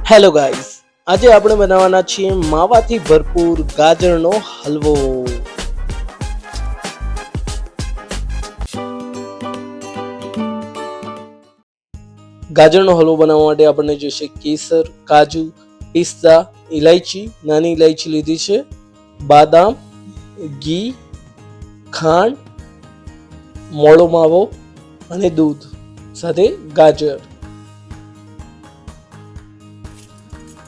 Hello guys, આજે આપણે બનાવવાના છીએ માવાથી ભરપૂર ગાજરનો હલવો। ગાજરનો હલવો બનાવવા માટે આપણને જોઈશે કેસર, કાજુ, પિસ્તા, ઇલાયચી, નાની ઇલાયચી લીધી છે, બાદામ, ઘી, ખાંડ, મોળો માવો અને દૂધ સાથે ગાજર।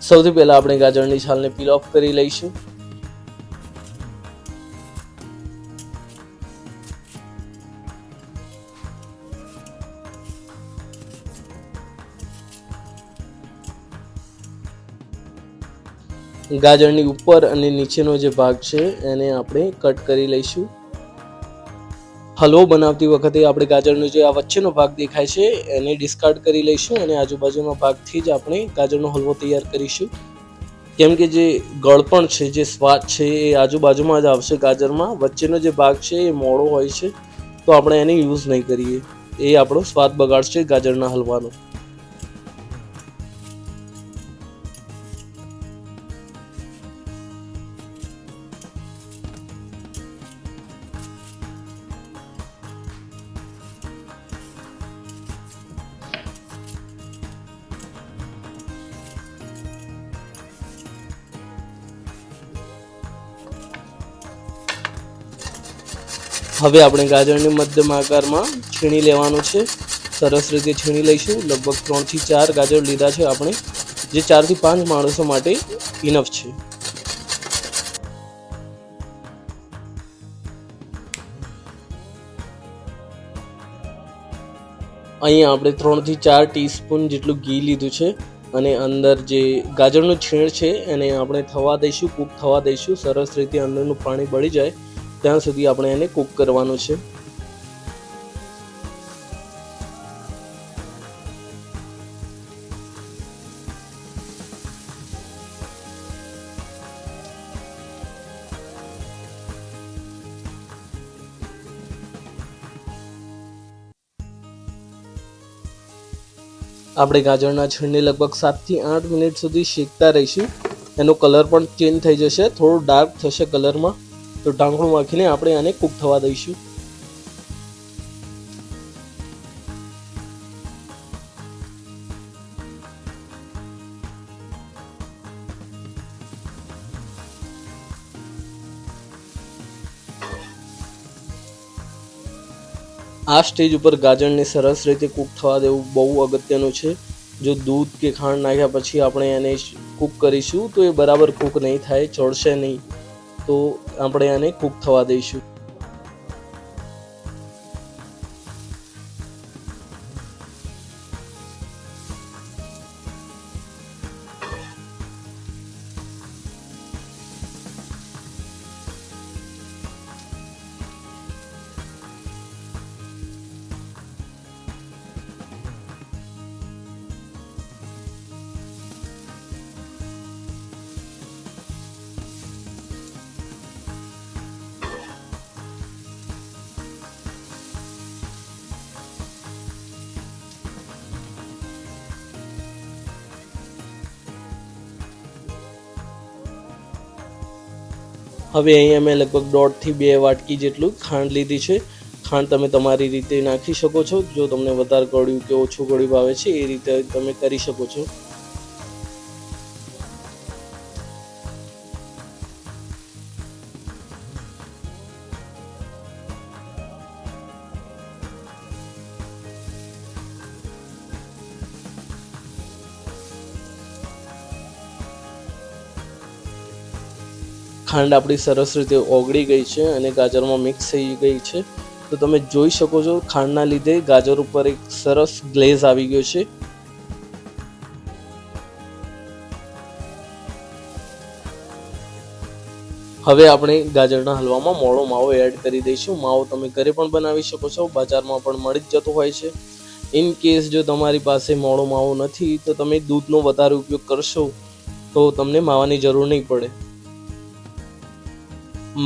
સૌથી પહેલા આપણે ગાજરની છાલને પીલ ઓફ કરી લઈશું। ગાજરની ઉપર અને નીચેનો જે ભાગ છે એને આપણે કટ કરી લઈશું। હલવો બનાવતી વખતે આપણે ગાજરનો જે આ વચ્ચેનો ભાગ દેખાય છે એને ડિસ્કાર્ડ કરી લઈશું અને આજુબાજુના ભાગથી જ આપણે ગાજરનો હલવો તૈયાર કરીશું। કેમ કે જે ગળપણ છે, જે સ્વાદ છે એ આજુબાજુમાં જ આવશે ગાજરમાં, વચ્ચેનો જે ભાગ છે એ મોળો હોય છે તો આપણે એને યુઝ નહીં કરીએ, એ આપણો સ્વાદ બગાડશે ગાજરના હલવાનો। હવે આપણે ગાજરને મધ્યમ આકારમાં છીણી લેવાનું છે। સરસ રીતે છીણી લઈશું। લગભગ 3 થી 4 ગાજર લીધા છે આપણે, જે 4 થી 5 માણસો માટે ઇનફ છે। અહીંયા આપણે 3 થી 4 ટીસ્પૂન જેટલું ઘી લીધું છે અને અંદર જે ગાજરનું છીણ છે એને આપણે થવા દઈશું, કૂક થવા દઈશું। સરસ રીતે અંદરનું પાણી બળી જાય ત્યાં સુધી આપણે એને કૂક કરવાનું છે। આપણે ગાજરના છીણને લગભગ 7 થી 8 મિનિટ સુધી શેકતા રહીશું। એનો કલર પણ ચેન્જ થઈ જશે, થોડો ડાર્ક થશે કલરમાં, તો ઢાંકણું રાખીને આપણે આને કૂક થવા દઈશું। આ સ્ટેજ ઉપર ગાજરને સરસ રીતે કૂક થવા દેવું બહુ અગત્યનું છે। જો દૂધ કે ખાંડ નાખ્યા પછી આપણે એને કૂક કરીશું તો એ બરાબર કૂક નહીં થાય, ચડશે નહીં, તો આપણે આને કૂક થવા દઈશું। હવે અહીંયા મેં લગભગ 1.5 થી 2 વાટકી જેટલું ખાંડ લીધી છે। ખાંડ તમે તમારી રીતે નાખી શકો છો, જો તમને વધારે ગળ્યું કે ઓછું ગળ્યું ભાવે છે એ રીતે તમે કરી શકો છો। ખાંડ આપણી સરસ રીતે ઓગળી ગઈ છે અને ગાજરમાં મિક્સ થઈ ગઈ છે, તો તમે જોઈ શકો છો ખાંડના લીધે ગાજર ઉપર એક સરસ ગ્લેઝ આવી ગયો છે। હવે આપણે ગાજરના હલવામાં મોળો માવો એડ કરી દઈશું। માવો તમે ઘરે પણ બનાવી શકો છો, બજારમાં પણ મળી જ જતો હોય છે। ઇન કેસ જો તમારી પાસે મોળો માવો નથી તો તમે દૂધનો વધારે ઉપયોગ કરશો તો તમને માવાની જરૂર નહીં પડે।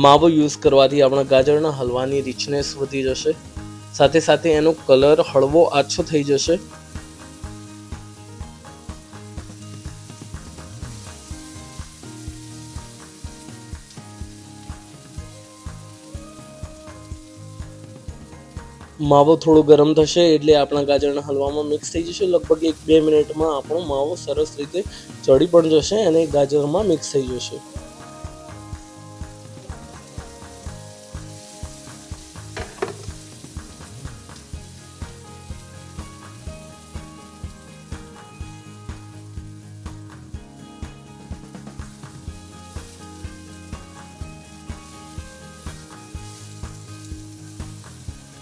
માવો યુઝ કરવાથી આપણા ગાજરના હલવાની રિચનેસ વધી જશે, સાથે સાથે એનો કલર હળવો આછો થઈ જશે। માવો થોડો ગરમ થશે એટલે આપણા ગાજરના હલવામાં મિક્સ થઈ જશે. લગભગ 1-2 મિનિટમાં આપણો માવો સરસ રીતે ચડી પણ જશે અને ગાજરમાં મિક્સ થઈ જશે.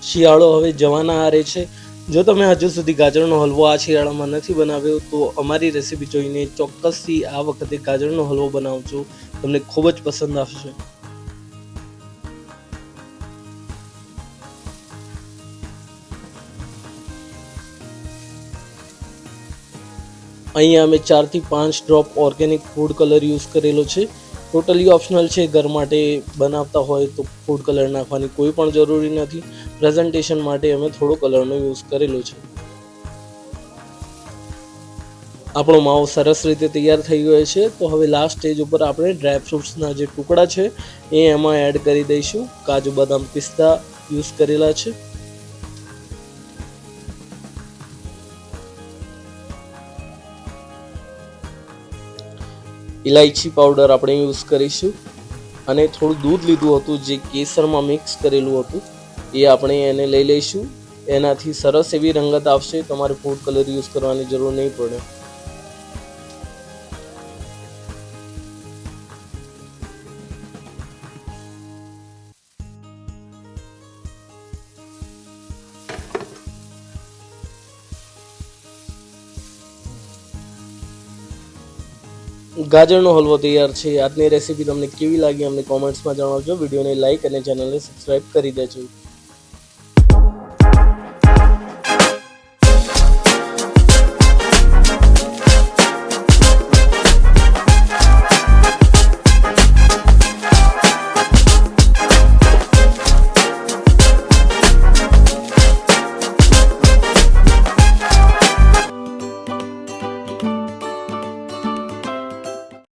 શિયાળો હવે જવાના આરે છે. જો તમે હજુ સુધી ગાજરનો હલવો આ શિયાળામાં નથી બનાવ્યો તો અમારી રેસીપી જોઈને ચોક્કસથી આ વખતે ગાજરનો હલવો બનાવજો, તમને ખૂબ જ પસંદ આવશે. અહીંયા અમે 4 થી 5 drop organic food colour use કરેલો છે. ટોટલી ઓપ્શનલ છે. ઘર માટે બનાવતા હોય તો ફૂડ કલર નાખવાની કોઈ પણ જરૂરી નથી. પ્રેઝન્ટેશન માટે અમે થોડો કલરનો યુઝ કરેલો છે. આપણો માવો સરસ રીતે તૈયાર થઈ ગયો છે. તો હવે લાસ્ટ સ્ટેજ ઉપર આપણે ડ્રાય ફ્રૂટ્સના જે ટુકડા છે એ એમાં એડ કરી દઈશું. કાજુ, બદામ, પિસ્તા યુઝ કરેલા છે. ઇલાયચી પાવડર આપણે યુઝ કરીશું અને થોડું દૂધ લીધું હતું જે કેસરમાં મિક્સ કરેલું હતું એ આપણે એને લઈ લઈશું. એનાથી સરસ એવી રંગત આવશે. તમારે ફૂડ કલર યુઝ કરવાની જરૂર નહીં પડે. ગાજરનો હલવો તૈયાર છે. આજની રેસીપી તમને કેવી લાગી અમને કોમેન્ટ્સમાં જણાવજો. વિડીયોને લાઇક અને ચેનલને સબસ્ક્રાઈબ કરી દેજો.